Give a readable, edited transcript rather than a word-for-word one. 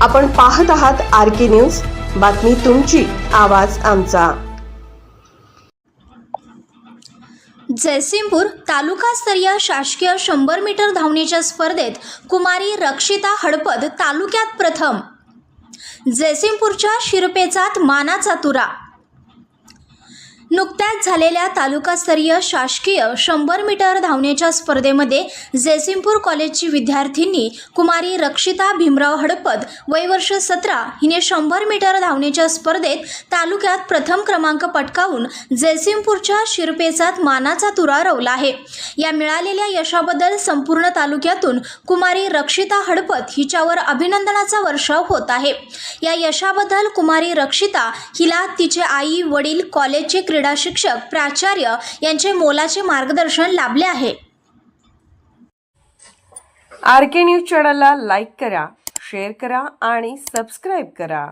आपण पाहत आहात RK न्यूज, बातमी तुमची, आवाज आमचा। जयसिंगपूर तालुकास्तरीय शासकीय 100 मीटर धावण्याच्या स्पर्धेत कुमारी रक्षिता हडपद तालुक्यात प्रथम। जयसिंगपूरच्या शिरपेचात मानाचा तुरा। नुकत्याच झालेल्या तालुकास्तरीय शासकीय 100 मीटर धावण्याच्या स्पर्धेमध्ये जयसिंगपूर कॉलेजची विद्यार्थिनी कुमारी रक्षिता भीमराव हडपद वय वर्ष 17 हिने 100 मीटर धावण्याच्या स्पर्धेत तालुक्यात प्रथम क्रमांक पटकावून जयसिंगपूरच्या शिरपेचात मानाचा तुरा रोवला आहे। या मिळालेल्या यशाबद्दल संपूर्ण तालुक्यातून कुमारी रक्षिता हडपद हिच्यावर अभिनंदनाचा वर्षाव होत आहे। या यशाबद्दल कुमारी रक्षिता हिला तिचे आई वडील कॉलेजचे क्रीडा शिक्षक प्राचार्य यांचे मोलाचे मार्गदर्शन लाभले आहे। RK न्यूज चॅनलला लाईक करा, शेअर करा आणि सबस्क्राइब करा।